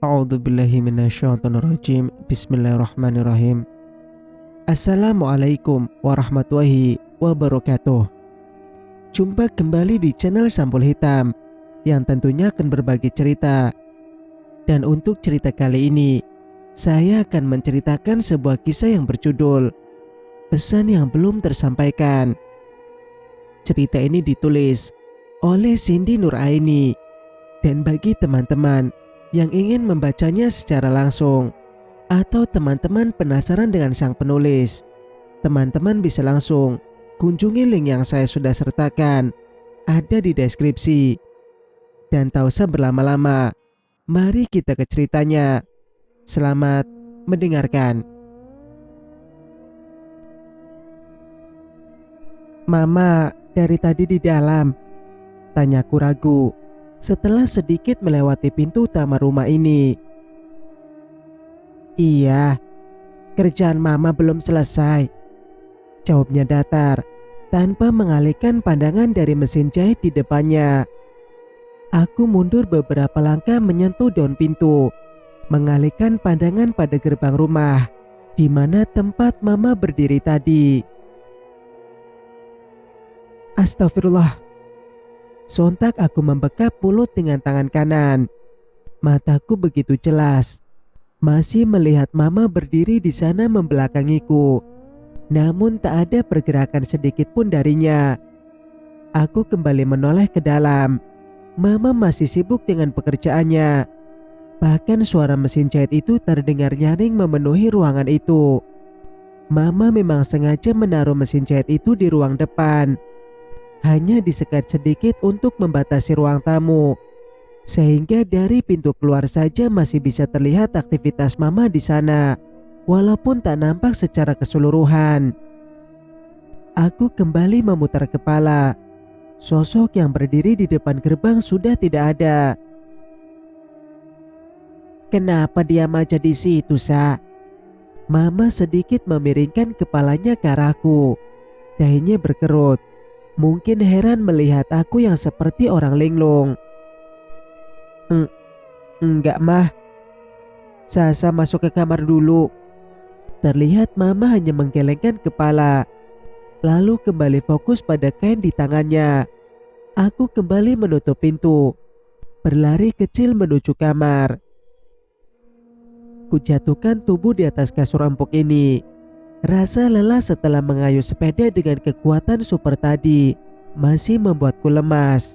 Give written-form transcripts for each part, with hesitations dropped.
A'udzubillahi minasyaitonirrajim. Bismillahirrahmanirrahim. Assalamualaikum warahmatullahi wabarakatuh. Jumpa kembali di channel Sampul Hitam yang tentunya akan berbagi cerita. Dan untuk cerita kali ini, saya akan menceritakan sebuah kisah yang berjudul Pesan yang Belum Tersampaikan. Cerita ini ditulis oleh Cindy Nuraini. Dan bagi teman-teman yang ingin membacanya secara langsung atau teman-teman penasaran dengan sang penulis, teman-teman bisa langsung kunjungi link yang saya sudah sertakan, ada di deskripsi. Dan tak usah berlama-lama, mari kita ke ceritanya. Selamat mendengarkan. Mama dari tadi di dalam, tanyaku ragu setelah sedikit melewati pintu utama rumah ini. Iya, kerjaan mama belum selesai, jawabnya datar tanpa mengalihkan pandangan dari mesin jahit di depannya. Aku mundur beberapa langkah menyentuh daun pintu, mengalihkan pandangan pada gerbang rumah di mana tempat mama berdiri tadi. Astagfirullah. Sontak aku membekap mulut dengan tangan kanan. Mataku begitu jelas, masih melihat mama berdiri di sana membelakangiku. Namun tak ada pergerakan sedikit pun darinya. Aku kembali menoleh ke dalam. Mama masih sibuk dengan pekerjaannya. Bahkan suara mesin jahit itu terdengar nyaring memenuhi ruangan itu. Mama memang sengaja menaruh mesin jahit itu di ruang depan, hanya disekat sedikit untuk membatasi ruang tamu, sehingga dari pintu keluar saja masih bisa terlihat aktivitas mama di sana, walaupun tak nampak secara keseluruhan. Aku kembali memutar kepala. Sosok yang berdiri di depan gerbang sudah tidak ada. Kenapa diam aja di situ, Sa? Mama sedikit memiringkan kepalanya ke arahku. Dahinya berkerut. Mungkin heran melihat aku yang seperti orang linglung. Enggak mah, Sasa masuk ke kamar dulu. Terlihat mama hanya menggelengkan kepala, lalu kembali fokus pada kain di tangannya. Aku kembali menutup pintu, berlari kecil menuju kamar. Kujatuhkan tubuh di atas kasur empuk ini. Rasa lelah setelah mengayuh sepeda dengan kekuatan super tadi masih membuatku lemas.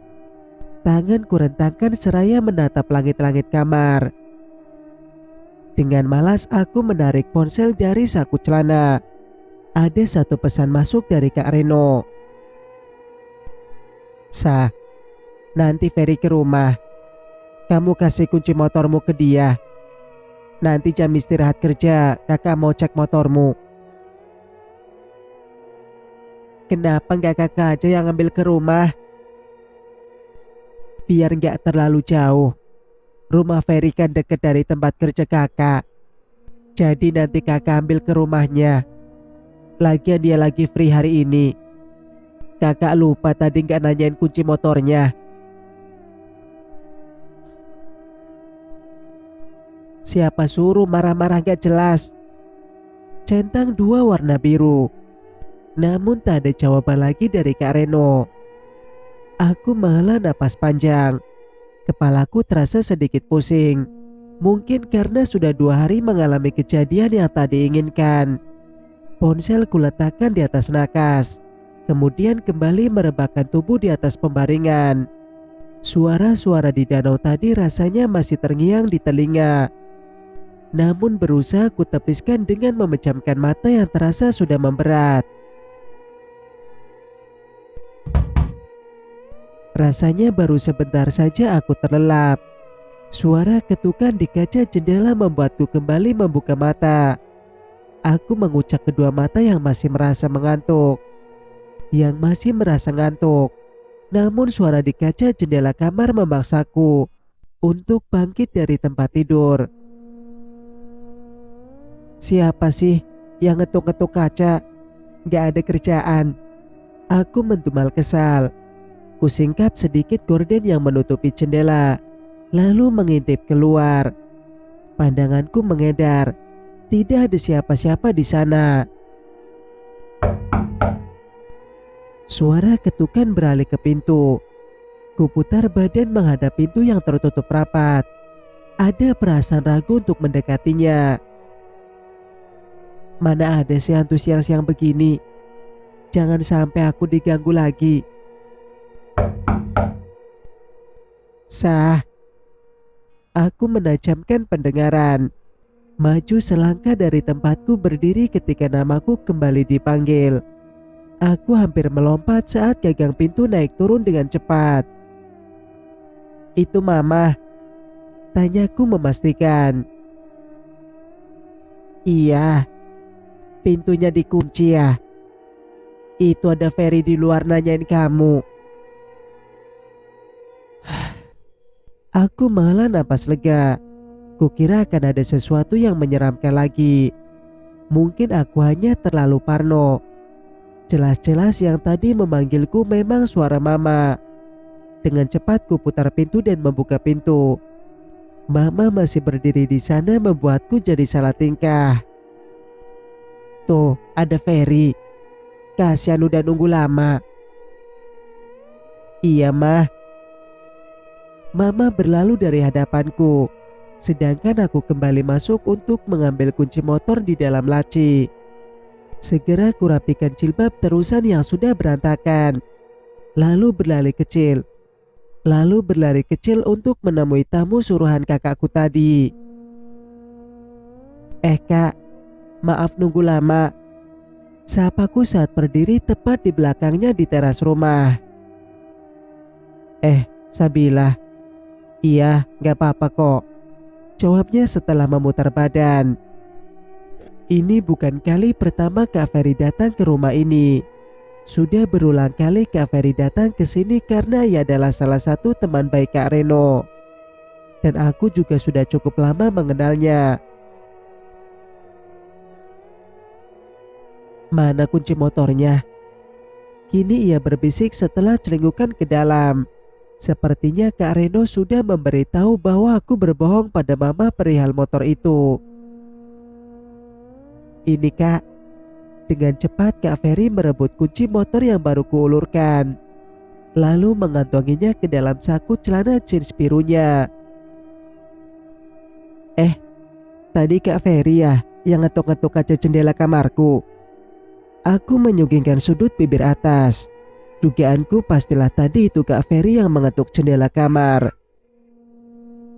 Tanganku rentangkan seraya menatap langit-langit kamar. Dengan malas aku menarik ponsel dari saku celana. Ada satu pesan masuk dari Kak Reno. Sa, nanti Ferry ke rumah. Kamu kasih kunci motormu ke dia. Nanti jam istirahat kerja kakak mau cek motormu. Kenapa nggak kakak aja yang ambil ke rumah? Biar nggak terlalu jauh. Rumah Ferry kan deket dari tempat kerja kakak. Jadi nanti kakak ambil ke rumahnya. Lagian dia lagi free hari ini. Kakak lupa tadi nggak nanyain kunci motornya. Siapa suruh marah-marah gak jelas? Centang 2 warna biru. Namun tak ada jawaban lagi dari Kak Reno. Aku menghela napas panjang. Kepalaku terasa sedikit pusing. Mungkin karena sudah 2 hari mengalami kejadian yang tak diinginkan. Ponsel kuletakkan di atas nakas, kemudian kembali merebahkan tubuh di atas pembaringan. Suara-suara di danau tadi rasanya masih terngiang di telinga. Namun berusaha ku tepiskan dengan memejamkan mata yang terasa sudah memberat. Rasanya baru sebentar saja aku terlelap. Suara ketukan di kaca jendela membuatku kembali membuka mata. Aku mengucak kedua mata yang masih merasa mengantuk. Namun suara di kaca jendela kamar memaksaku untuk bangkit dari tempat tidur. Siapa sih yang ngetuk-ngetuk kaca? Gak ada kerjaan. Aku mendumal kesal. Kusingkap sedikit gorden yang menutupi jendela, lalu mengintip keluar. Pandanganku mengedar. Tidak ada siapa-siapa di sana. Suara ketukan beralih ke pintu. Kuputar badan menghadap pintu yang tertutup rapat. Ada perasaan ragu untuk mendekatinya. Mana ada si hantu siang-siang begini. Jangan sampai aku diganggu lagi. Sah. Aku menajamkan pendengaran. Maju selangkah dari tempatku berdiri ketika namaku kembali dipanggil. Aku hampir melompat saat gagang pintu naik turun dengan cepat. Itu Mama, tanyaku memastikan. Iya, pintunya dikunci ya. Itu ada Ferry di luar nanyain kamu. Aku malah napas lega. Kukira akan ada sesuatu yang menyeramkan lagi. Mungkin aku hanya terlalu parno. Jelas-jelas yang tadi memanggilku memang suara Mama. Dengan cepat kuputar pintu dan membuka pintu. Mama masih berdiri di sana membuatku jadi salah tingkah. Tuh, ada Ferry. Kasihan udah nunggu lama. Iya, Mah. Mama berlalu dari hadapanku. Sedangkan aku kembali masuk untuk mengambil kunci motor di dalam laci. Segera kurapikan jilbab terusan yang sudah berantakan. Lalu berlari kecil untuk menemui tamu suruhan kakakku tadi. Kak, maaf nunggu lama. Sapaku saat berdiri tepat di belakangnya di teras rumah. Sabila. Iya, gak apa-apa kok. Jawabnya setelah memutar badan. Ini bukan kali pertama Kak Ferry datang ke rumah ini. Sudah berulang kali Kak Ferry datang ke sini karena ia adalah salah satu teman baik Kak Reno. Dan aku juga sudah cukup lama mengenalnya. Mana kunci motornya? Kini ia berbisik setelah celingukan ke dalam. Sepertinya Kak Reno sudah memberitahu bahwa aku berbohong pada Mama perihal motor itu. Ini Kak. Dengan cepat Kak Ferry merebut kunci motor yang baru kuulurkan. Lalu mengantonginya ke dalam saku celana jeans birunya. Tadi Kak Ferry ya yang ngetuk-ngetuk kaca jendela kamarku. Aku menyunggingkan sudut bibir atas. Dugaanku pastilah tadi itu Kak Ferry yang mengetuk jendela kamar.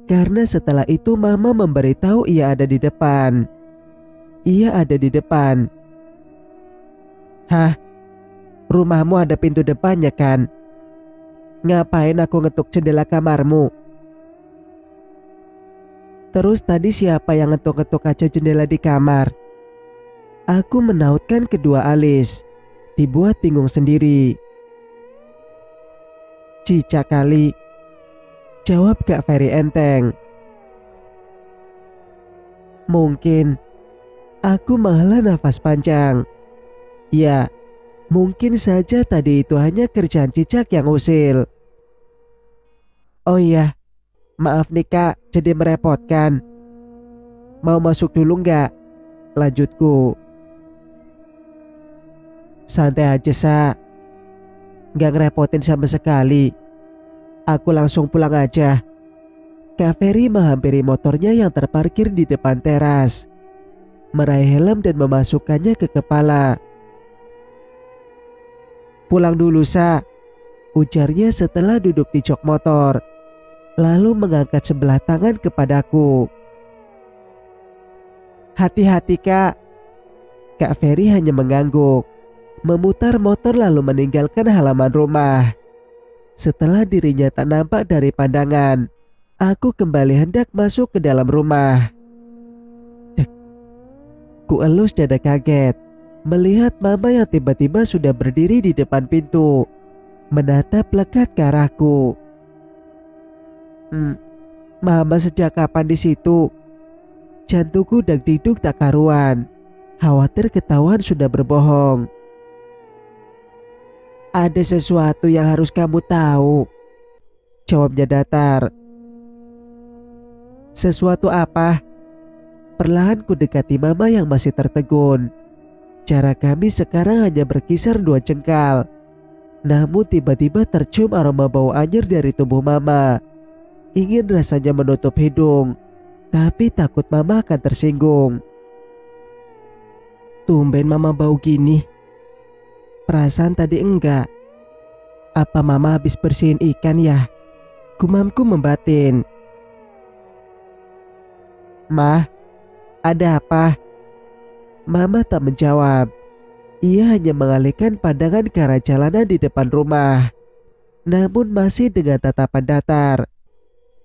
Karena setelah itu Mama memberitahu ia ada di depan. Ia ada di depan. Hah? Rumahmu ada pintu depannya kan? Ngapain aku ngetuk jendela kamarmu? Terus tadi siapa yang ngetuk-ngetuk kaca jendela di kamar? Aku menautkan kedua alis. Dibuat bingung sendiri. Cica kali. Jawab Kak Ferry enteng. Mungkin. Aku menghela nafas panjang. Ya, mungkin saja tadi itu hanya kerjaan cicak yang usil. Oh iya, maaf nih Kak, jadi merepotkan. Mau masuk dulu nggak? Lanjutku. Santai aja Sa. Nggak ngerepotin sama sekali. Aku langsung pulang aja. Kak Ferry menghampiri motornya yang terparkir di depan teras. Meraih helm dan memasukkannya ke kepala. Pulang dulu Sa, ujarnya setelah duduk di jok motor. Lalu mengangkat sebelah tangan kepadaku. Hati-hati Kak. Kak Ferry hanya mengangguk. Memutar motor lalu meninggalkan halaman rumah. Setelah dirinya tak nampak dari pandangan, aku kembali hendak masuk ke dalam rumah. Ku elus dada kaget melihat Mama yang tiba-tiba sudah berdiri di depan pintu, menatap lekat ke arahku. Mama sejak kapan di situ? Jantungku dag-diduk tak karuan. Khawatir ketahuan sudah berbohong. Ada sesuatu yang harus kamu tahu, jawabnya datar. Sesuatu apa? Perlahan ku dekati mama yang masih tertegun. Jarak kami sekarang hanya berkisar 2 jengkal. Namun tiba-tiba tercium aroma bau anyir dari tubuh mama. Ingin rasanya menutup hidung, tapi takut mama akan tersinggung. Tumben mama bau gini. Perasaan tadi enggak. Apa mama habis bersihin ikan ya? Gumamku membatin. Mah, ada apa? Mama tak menjawab. Ia hanya mengalihkan pandangan ke arah jalanan di depan rumah. Namun masih dengan tatapan datar.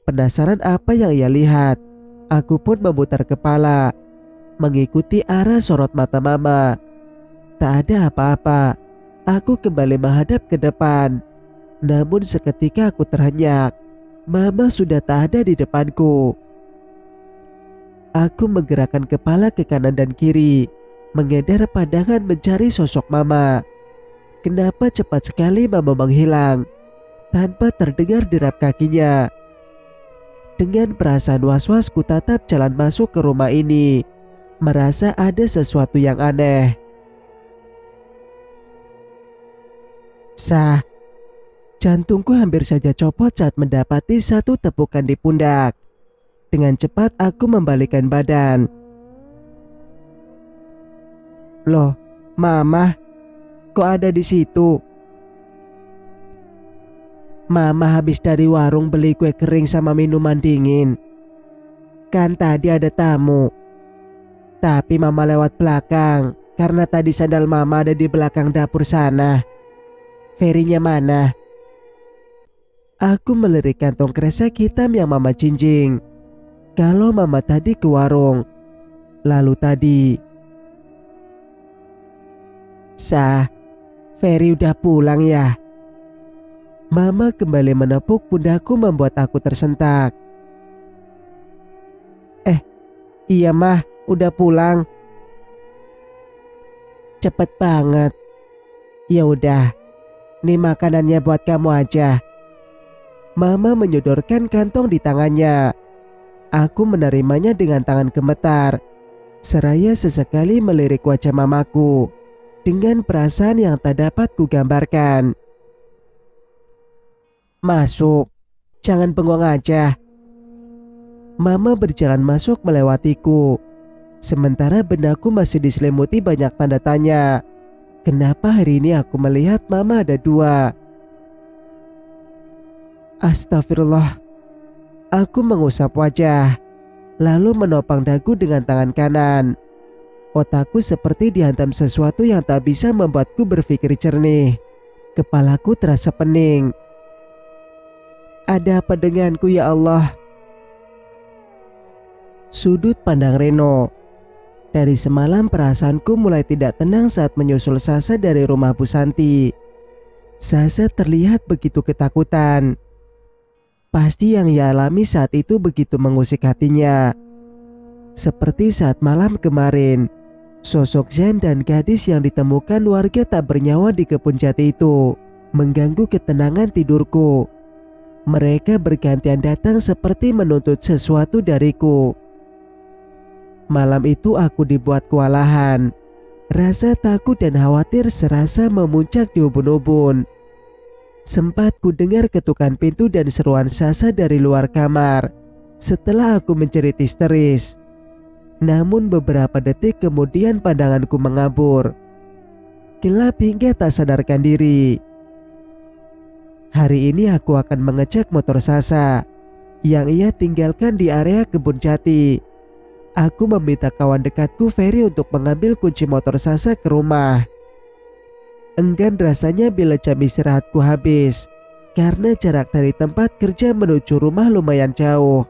Penasaran apa yang ia lihat, aku pun memutar kepala, mengikuti arah sorot mata mama. Tak ada apa-apa. Aku kembali menghadap ke depan. Namun seketika aku terhenyak. Mama sudah tak ada di depanku. Aku menggerakkan kepala ke kanan dan kiri, mengedar pandangan mencari sosok mama. Kenapa cepat sekali mama menghilang tanpa terdengar derap kakinya? Dengan perasaan was-was ku tatap jalan masuk ke rumah ini, merasa ada sesuatu yang aneh. Sah, jantungku hampir saja copot saat mendapati satu tepukan di pundak. Dengan cepat aku membalikkan badan. Loh, mama, kok ada di situ? Mama habis dari warung beli kue kering sama minuman dingin. Kan tadi ada tamu. Tapi mama lewat belakang karena tadi sandal mama ada di belakang dapur sana. Ferinya mana? Aku melirik kantong kresek hitam yang mama jinjing. Kalau mama tadi ke warung. Lalu tadi. Sah, Feri udah pulang ya? Mama kembali menepuk pundakku membuat aku tersentak. Iya mah, udah pulang. Cepet banget. Ya udah, nih makanannya buat kamu aja. Mama menyodorkan kantong di tangannya. Aku menerimanya dengan tangan gemetar. Seraya sesekali melirik wajah mamaku dengan perasaan yang tak dapat kugambarkan. Masuk, jangan bengong aja. Mama berjalan masuk melewatiku. Sementara benakku masih diselimuti banyak tanda tanya. Kenapa hari ini aku melihat mama ada 2? Astagfirullah. Aku mengusap wajah, lalu menopang dagu dengan tangan kanan. Otakku seperti dihantam sesuatu yang tak bisa membuatku berpikir jernih. Kepalaku terasa pening. Ada apa denganku ya Allah? Sudut pandang Reno. Dari semalam perasaanku mulai tidak tenang saat menyusul Sasa dari rumah Bu Santi. Sasa terlihat begitu ketakutan. Pasti yang ia alami saat itu begitu mengusik hatinya. Seperti saat malam kemarin, sosok Zen dan gadis yang ditemukan warga tak bernyawa di kebun jati itu mengganggu ketenangan tidurku. Mereka bergantian datang seperti menuntut sesuatu dariku. Malam itu aku dibuat kewalahan. Rasa takut dan khawatir serasa memuncak di ubun-ubun. Sempat ku dengar ketukan pintu dan seruan Sasa dari luar kamar setelah aku menjerit histeris. Namun beberapa detik kemudian pandanganku mengabur. Gelap hingga tak sadarkan diri. Hari ini aku akan mengecek motor Sasa yang ia tinggalkan di area kebun jati. Aku meminta kawan dekatku Ferry untuk mengambil kunci motor Sasa ke rumah. Enggan rasanya bila jam istirahatku habis, karena jarak dari tempat kerja menuju rumah lumayan jauh.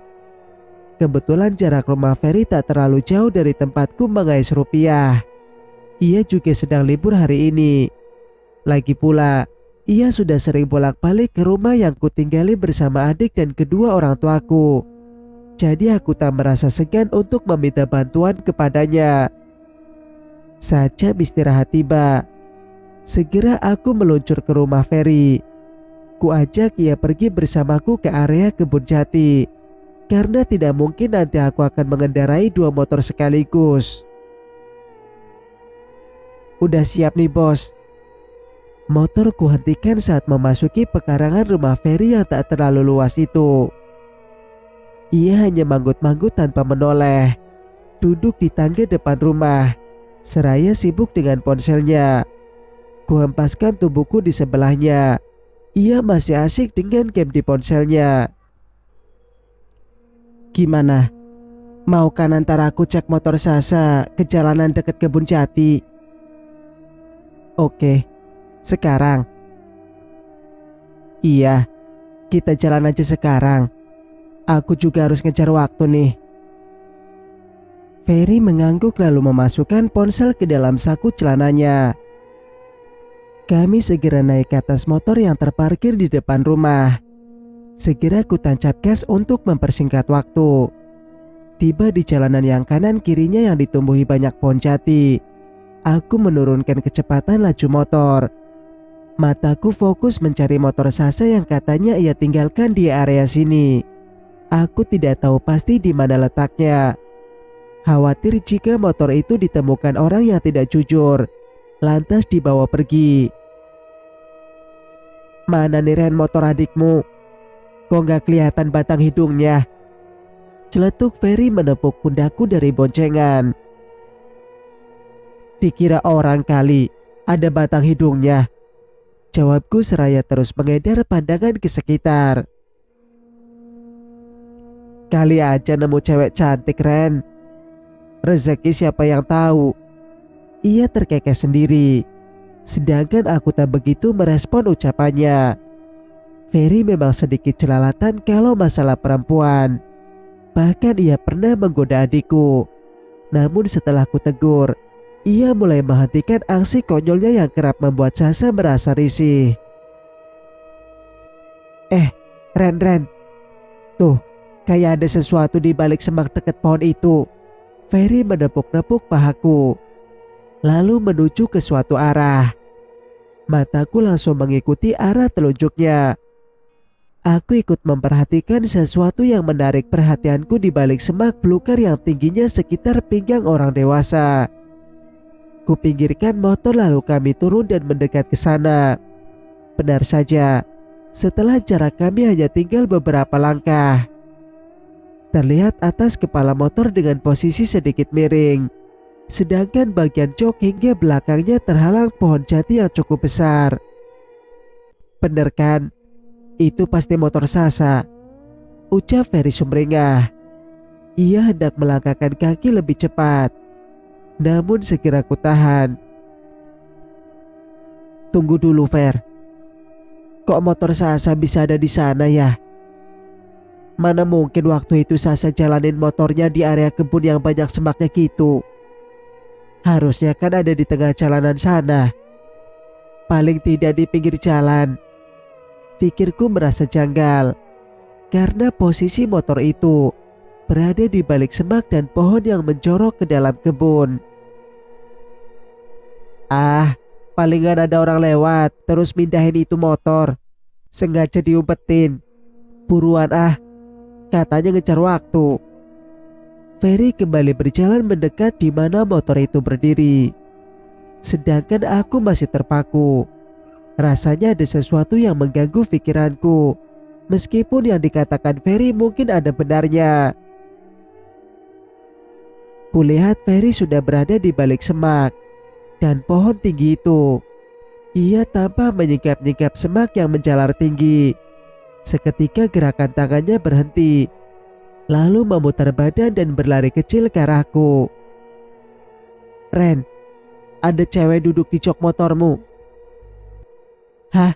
Kebetulan jarak rumah Ferry tak terlalu jauh dari tempatku mengais rupiah. Ia juga sedang libur hari ini. Lagi pula, ia sudah sering bolak-balik ke rumah yang kutinggali bersama adik dan kedua orang tuaku. Jadi aku tak merasa segan untuk meminta bantuan kepadanya. Saat jam istirahat tiba, segera aku meluncur ke rumah Ferry. Ku ajak ia pergi bersamaku ke area kebun jati. karena tidak mungkin nanti aku akan mengendarai 2 motor sekaligus. Udah siap nih bos. Motor kuhentikan saat memasuki pekarangan rumah Ferry yang tak terlalu luas itu. Ia hanya manggut-manggut tanpa menoleh, duduk di tangga depan rumah, seraya sibuk dengan ponselnya. Kuhempaskan tubuhku di sebelahnya. Ia masih asik dengan game di ponselnya. Gimana? Mau kan antar aku cek motor Sasa ke jalanan dekat kebun jati? Oke. Sekarang? Iya, kita jalan aja sekarang. Aku juga harus ngejar waktu nih. Ferry mengangguk lalu memasukkan ponsel ke dalam saku celananya. Kami segera naik ke atas motor yang terparkir di depan rumah. Segera ku tancap gas untuk mempersingkat waktu. Tiba di jalanan yang kanan kirinya yang ditumbuhi banyak pohon jati. Aku menurunkan kecepatan laju motor. Mataku fokus mencari motor Sasa yang katanya ia tinggalkan di area sini. Aku tidak tahu pasti di mana letaknya. Khawatir jika motor itu ditemukan orang yang tidak jujur, lantas dibawa pergi. Mana nih Ren motor adikmu? Kok gak kelihatan batang hidungnya? Celetuk Ferry menepuk pundakku dari boncengan. Dikira orang kali, ada batang hidungnya. Jawabku seraya terus mengedar pandangan ke sekitar. Kali aja nemu cewek cantik Ren. Rezeki siapa yang tahu? Ia terkekeh sendiri. Sedangkan aku tak begitu merespon ucapannya. Ferry memang sedikit celalatan kalau masalah perempuan. Bahkan ia pernah menggoda adikku. Namun setelah ku tegur, ia mulai menghentikan aksi konyolnya yang kerap membuat Sasa merasa risih. Ren. Tuh, kayak ada sesuatu di balik semak dekat pohon itu. Ferry menepuk-nepuk pahaku, lalu menuju ke suatu arah. Mataku langsung mengikuti arah telunjuknya. Aku ikut memperhatikan sesuatu yang menarik perhatianku di balik semak belukar yang tingginya sekitar pinggang orang dewasa. Kupinggirkan motor lalu kami turun dan mendekat ke sana. Benar saja, setelah jarak kami hanya tinggal beberapa langkah. Terlihat atas kepala motor dengan posisi sedikit miring, sedangkan bagian jok hingga belakangnya terhalang pohon jati yang cukup besar. Bener kan? Itu pasti motor Sasa, ucap Ferry sumringah. Ia hendak melangkahkan kaki lebih cepat, namun segera ku tahan. Tunggu dulu Fer. Kok motor Sasa bisa ada di sana ya? Mana mungkin waktu itu Sasa jalanin motornya di area kebun yang banyak semaknya gitu. Harusnya kan ada di tengah jalanan sana. Paling tidak di pinggir jalan. Pikirku merasa janggal karena posisi motor itu berada di balik semak dan pohon yang menjorok ke dalam kebun. Palingan ada orang lewat terus mindahin itu motor. Sengaja diumpetin. Buruan katanya ngejar waktu. Ferry kembali berjalan mendekat di mana motor itu berdiri. Sedangkan aku masih terpaku. Rasanya ada sesuatu yang mengganggu pikiranku. Meskipun yang dikatakan Ferry mungkin ada benarnya. Kulihat Ferry sudah berada di balik semak dan pohon tinggi itu. Ia tanpa menyingkap-nyingkap semak yang menjalar tinggi. Seketika gerakan tangannya berhenti, lalu memutar badan dan berlari kecil ke arahku. Ren, ada cewek duduk di jok motormu. Hah?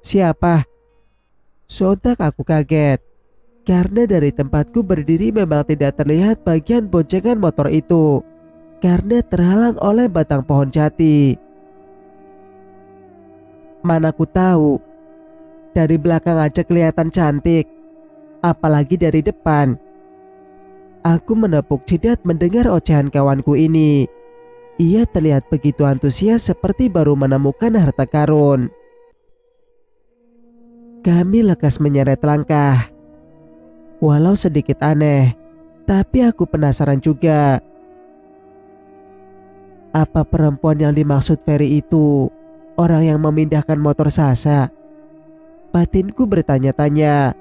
Siapa? Sontak aku kaget, karena dari tempatku berdiri memang tidak terlihat bagian boncengan motor itu, karena terhalang oleh batang pohon jati. Mana ku tahu, dari belakang aja kelihatan cantik, apalagi dari depan. Aku menepuk jidat mendengar ocehan kawanku ini. Ia terlihat begitu antusias seperti baru menemukan harta karun. Kami lekas menyeret langkah. Walau sedikit aneh, tapi aku penasaran juga. Apa perempuan yang dimaksud Ferry itu orang yang memindahkan motor Sasa? Batinku bertanya-tanya.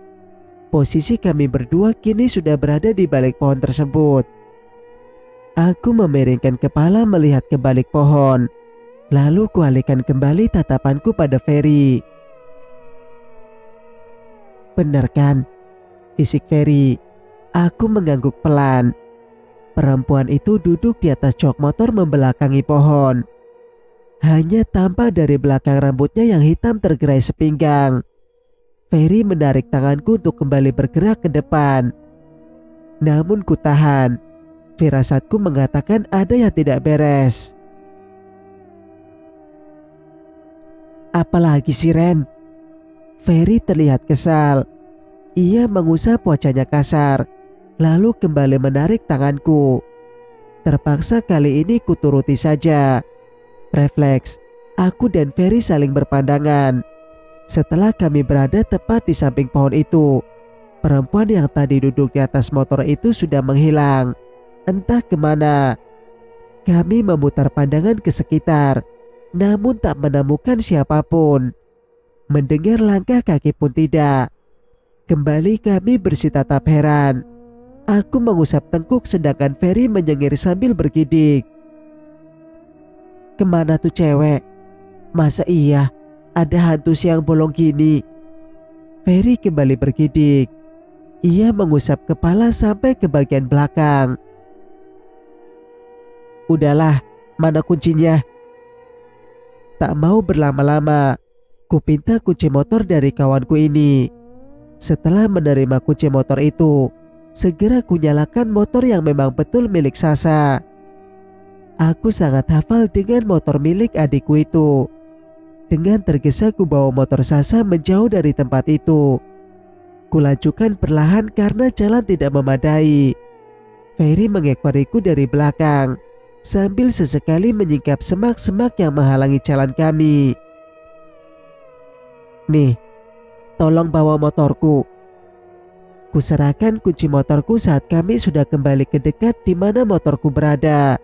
Posisi kami berdua kini sudah berada di balik pohon tersebut. Aku memiringkan kepala melihat ke balik pohon. Lalu kualihkan kembali tatapanku pada Ferry. Benar kan? Bisik Ferry. Aku mengangguk pelan. Perempuan itu duduk di atas jok motor membelakangi pohon. Hanya tampak dari belakang rambutnya yang hitam tergerai sepinggang. Ferry menarik tanganku untuk kembali bergerak ke depan. Namun ku tahan. Firasatku mengatakan ada yang tidak beres. Apalagi sih Ren? Ferry terlihat kesal. Ia mengusap wajahnya kasar, lalu kembali menarik tanganku. Terpaksa kali ini kuturuti saja. Refleks, aku dan Ferry saling berpandangan. Setelah kami berada tepat di samping pohon itu, perempuan yang tadi duduk di atas motor itu sudah menghilang. Entah kemana. Kami memutar pandangan ke sekitar, namun tak menemukan siapapun. Mendengar langkah kaki pun tidak. Kembali kami bersitatap heran. Aku mengusap tengkuk sedangkan Ferry menyengir sambil bergidik. Kemana tuh cewek? Masa iya ada hantu siang bolong gini? Ferry kembali bergidik. Ia mengusap kepala sampai ke bagian belakang. Udahlah, mana kuncinya? Tak mau berlama-lama, kupinta kunci motor dari kawanku ini. Setelah menerima kunci motor itu, segera kunyalakan motor yang memang betul milik Sasa. Aku sangat hafal dengan motor milik adikku itu. Dengan tergesa ku bawa motor Sasa menjauh dari tempat itu. Kulajukan perlahan karena jalan tidak memadai. Ferry mengekoriku dari belakang, sambil sesekali menyingkap semak-semak yang menghalangi jalan kami. Nih, tolong bawa motorku. Kuserahkan kunci motorku saat kami sudah kembali ke dekat di mana motorku berada.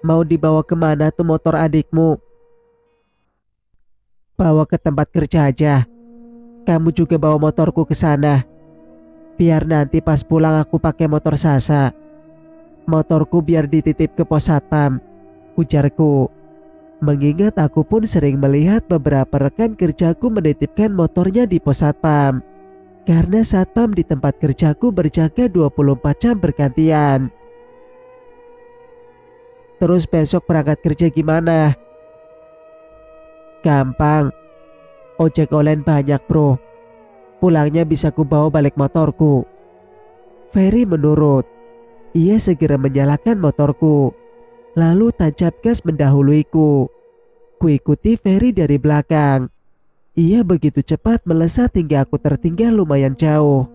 Mau dibawa kemana tuh motor adikmu? Bawa ke tempat kerja aja. Kamu juga bawa motorku ke sana. Biar nanti pas pulang aku pakai motor Sasa. Motorku biar dititip ke pos satpam, ujarku. Mengingat aku pun sering melihat beberapa rekan kerjaku menitipkan motornya di pos satpam. Karena satpam di tempat kerjaku berjaga 24 jam bergantian. Terus besok berangkat kerja gimana? Gampang. Ojek online banyak bro. Pulangnya bisa ku bawa balik motorku. Ferry menurut. Ia segera menyalakan motorku. Lalu tancap gas mendahuluiku. Kuikuti Ferry dari belakang. Ia begitu cepat melesat hingga aku tertinggal lumayan jauh.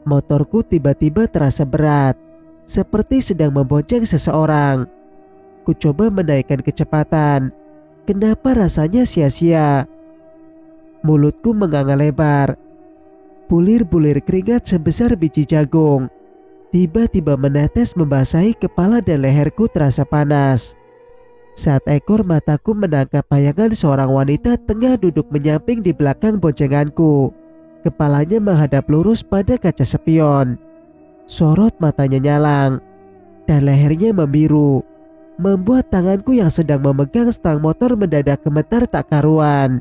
Motorku tiba-tiba terasa berat, seperti sedang membonceng seseorang. Ku coba menaikkan kecepatan. Kenapa rasanya sia-sia? Mulutku menganga lebar. Bulir-bulir keringat sebesar biji jagung tiba-tiba menetes membasahi kepala dan leherku terasa panas. Saat ekor mataku menangkap bayangan seorang wanita tengah duduk menyamping di belakang boncenganku. Kepalanya menghadap lurus pada kaca spion. Sorot matanya nyalang dan lehernya membiru, membuat tanganku yang sedang memegang stang motor mendadak gemetar tak karuan.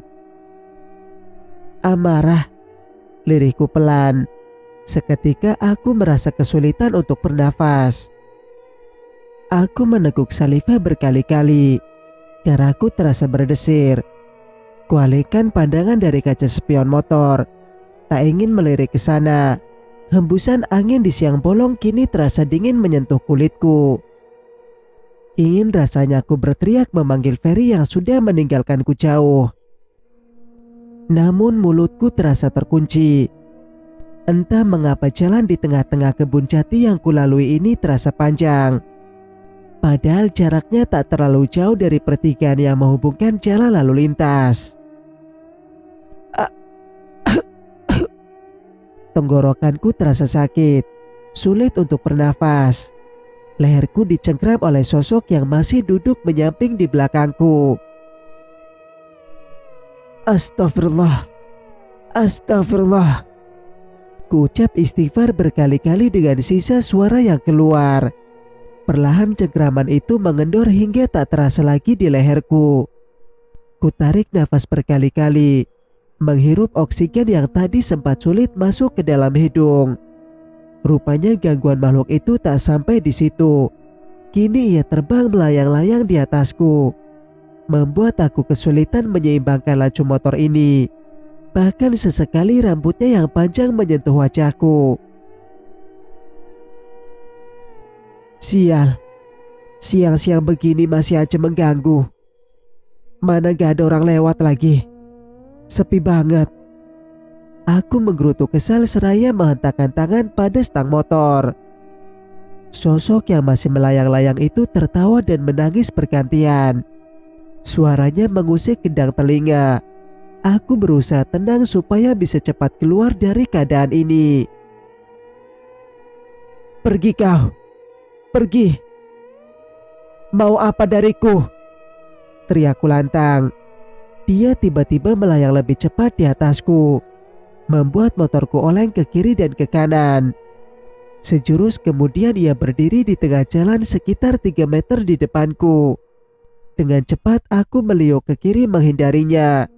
Amarah, lirihku pelan. Seketika aku merasa kesulitan untuk bernafas. Aku meneguk saliva berkali-kali. Darahku terasa berdesir. Kualihkan pandangan dari kaca spion motor. Tak ingin melirik ke sana. Hembusan angin di siang bolong kini terasa dingin menyentuh kulitku. Ingin rasanya aku berteriak memanggil Ferry yang sudah meninggalkanku jauh. Namun mulutku terasa terkunci. Entah mengapa jalan di tengah-tengah kebun jati yang kulalui ini terasa panjang. Padahal jaraknya tak terlalu jauh dari pertigaan yang menghubungkan jalan lalu lintas. Tenggorokanku terasa sakit, sulit untuk bernafas. Leherku dicengkram oleh sosok yang masih duduk menyamping di belakangku. Astagfirullah, astagfirullah. Ku ucap istighfar berkali-kali dengan sisa suara yang keluar. Perlahan cengkraman itu mengendor hingga tak terasa lagi di leherku. Ku tarik nafas berkali-kali, menghirup oksigen yang tadi sempat sulit masuk ke dalam hidung. Rupanya gangguan makhluk itu tak sampai di situ. Kini ia terbang melayang-layang di atasku, membuat aku kesulitan menyeimbangkan laju motor ini. Bahkan sesekali rambutnya yang panjang menyentuh wajahku. Sial, siang-siang begini masih aja mengganggu. Mana gak ada orang lewat lagi. Sepi banget. Aku menggerutu kesal seraya menghentakkan tangan pada stang motor. Sosok yang masih melayang-layang itu tertawa dan menangis bergantian. Suaranya mengusik gendang telinga. Aku berusaha tenang supaya bisa cepat keluar dari keadaan ini. Pergi kau, pergi. Mau apa dariku? Teriakku lantang. Dia tiba-tiba melayang lebih cepat di atasku, membuat motorku oleng ke kiri dan ke kanan. Sejurus kemudian ia berdiri di tengah jalan sekitar 3 meter di depanku. Dengan cepat aku meliuk ke kiri menghindarinya.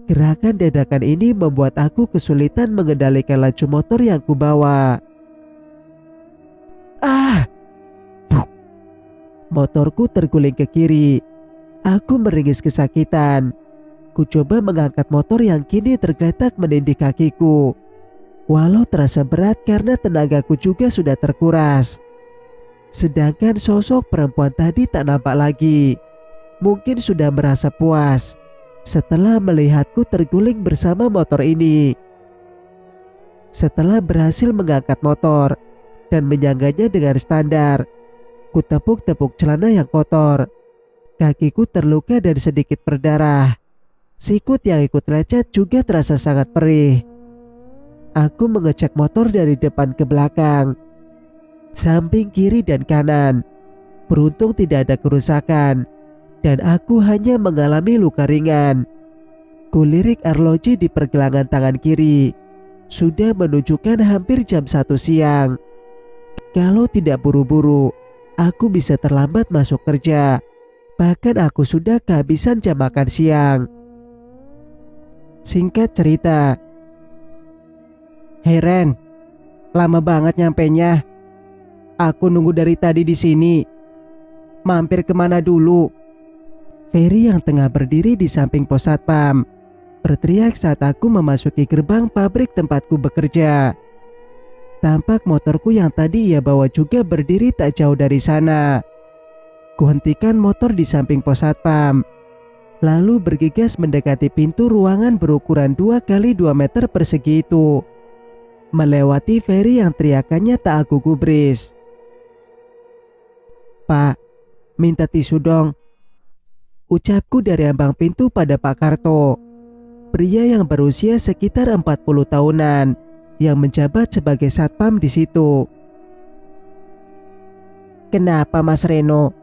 Gerakan dadakan ini membuat aku kesulitan mengendalikan laju motor yang kubawa. Buk. Motorku terguling ke kiri. Aku meringis kesakitan. Ku coba mengangkat motor yang kini tergeletak menindih kakiku. Walau terasa berat karena tenagaku juga sudah terkuras. Sedangkan sosok perempuan tadi tak nampak lagi. Mungkin sudah merasa puas setelah melihatku terguling bersama motor ini. Setelah berhasil mengangkat motor dan menyangganya dengan standar, ku tepuk-tepuk celana yang kotor. Kakiku terluka dan sedikit berdarah. Sikut yang ikut lecet juga terasa sangat perih. Aku mengecek motor dari depan ke belakang, samping kiri dan kanan. Beruntung tidak ada kerusakan dan aku hanya mengalami luka ringan. Kulirik arloji di pergelangan tangan kiri. Sudah menunjukkan hampir jam 1 siang. Kalau tidak buru-buru, aku bisa terlambat masuk kerja. Bahkan aku sudah kehabisan jam makan siang. Singkat cerita. Hei Ren, lama banget nyampenya. Aku nunggu dari tadi di sini. Mampir kemana dulu? Ferry yang tengah berdiri di samping pos satpam berteriak saat aku memasuki gerbang pabrik tempatku bekerja. Tampak motorku yang tadi ia bawa juga berdiri tak jauh dari sana. Kuhentikan motor di samping pos satpam, lalu bergegas mendekati pintu ruangan berukuran 2 kali 2 meter persegi itu. Melewati Ferry yang teriakannya tak aku gubris. Pak, minta tisu dong. Ucapku dari ambang pintu pada Pak Karto, pria yang berusia sekitar 40 tahunan yang menjabat sebagai satpam di situ. Kenapa Mas Reno?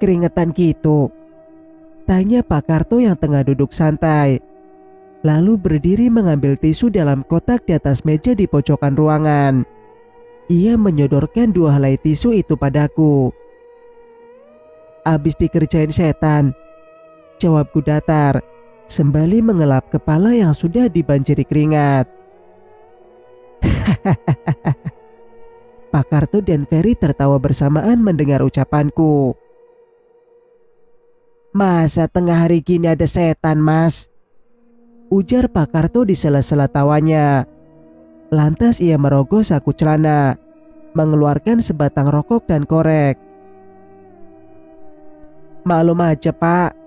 Keringetan gitu? Tanya Pak Karto yang tengah duduk santai, lalu berdiri mengambil tisu dalam kotak di atas meja di pojokan ruangan. Ia menyodorkan 2 helai tisu itu padaku. Abis dikerjain setan, jawabku datar, sembali mengelap kepala yang sudah dibanjiri keringat. Pak Karto dan Ferry tertawa bersamaan mendengar ucapanku. Masa tengah hari gini ada setan, Mas? Ujar Pak Karto di sela-sela tawanya. Lantas ia merogoh saku celana, mengeluarkan sebatang rokok dan korek. Maklum aja Pak,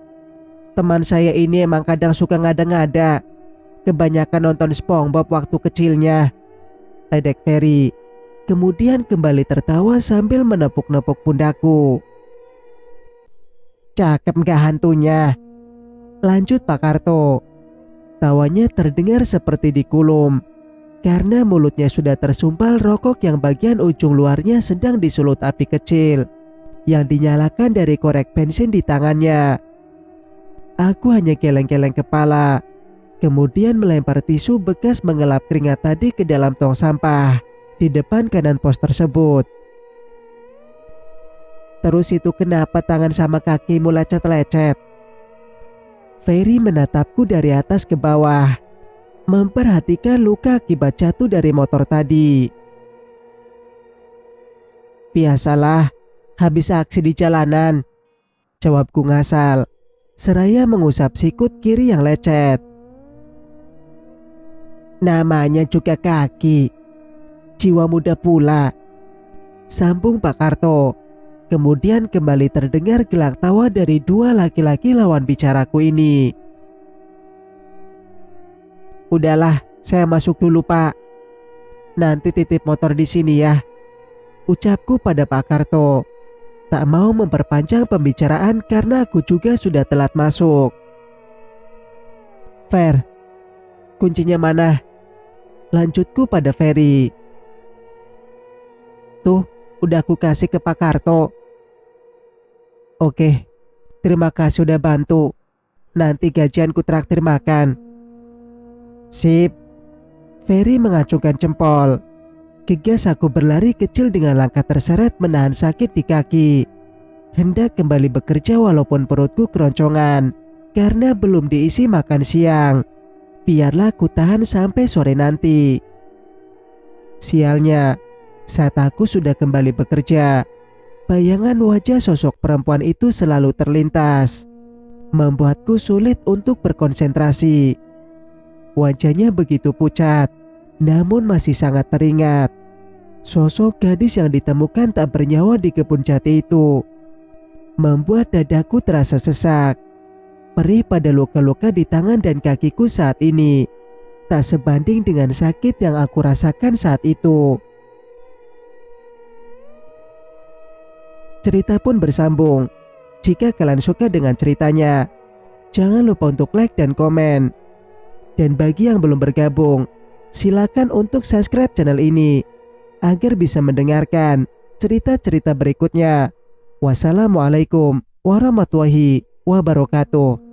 teman saya ini emang kadang suka ngada-ngada. Kebanyakan nonton SpongeBob waktu kecilnya, ledek Ferry. Kemudian kembali tertawa sambil menepuk-nepuk pundakku. Cakep gak hantunya? Lanjut Pak Karto. Tawanya terdengar seperti dikulum. karena mulutnya sudah tersumpal rokok yang bagian ujung luarnya sedang disulut api kecil yang dinyalakan dari korek bensin di tangannya. Aku hanya geleng-geleng kepala, kemudian melempar tisu bekas mengelap keringat tadi ke dalam tong sampah di depan kanan pos tersebut. Terus itu kenapa tangan sama kakimu lecet-lecet? Ferry menatapku dari atas ke bawah, memperhatikan luka akibat jatuh dari motor tadi. Biasalah, habis aksi di jalanan, jawabku ngasal, seraya mengusap sikut kiri yang lecet. Namanya juga kaki, jiwa muda pula, sambung Pak Karto. Kemudian kembali terdengar gelak tawa dari dua laki-laki lawan bicaraku ini. Udahlah, saya masuk dulu Pak. Nanti titip motor di sini ya, ucapku pada Pak Karto. Tak mau memperpanjang pembicaraan karena aku juga sudah telat masuk. Fer, kuncinya mana? Lanjutku pada Ferry. Tuh, udah aku kasih ke Pak Karto. Oke, terima kasih udah bantu. Nanti gajian ku traktir makan. Sip. Ferry mengacungkan jempol. Gegas aku berlari kecil dengan langkah terseret menahan sakit di kaki. Hendak kembali bekerja walaupun perutku keroncongan karena belum diisi makan siang. Biarlah ku tahan sampai sore nanti. Sialnya, saat aku sudah kembali bekerja, bayangan wajah sosok perempuan itu selalu terlintas, membuatku sulit untuk berkonsentrasi. Wajahnya begitu pucat, namun masih sangat teringat. Sosok gadis yang ditemukan tak bernyawa di kebun jati itu membuat dadaku terasa sesak. Perih pada luka-luka di tangan dan kakiku saat ini tak sebanding dengan sakit yang aku rasakan saat itu. Cerita pun bersambung. Jika kalian suka dengan ceritanya, jangan lupa untuk like dan komen. Dan bagi yang belum bergabung, silakan untuk subscribe channel ini agar bisa mendengarkan cerita-cerita berikutnya. Wassalamualaikum warahmatullahi wabarakatuh.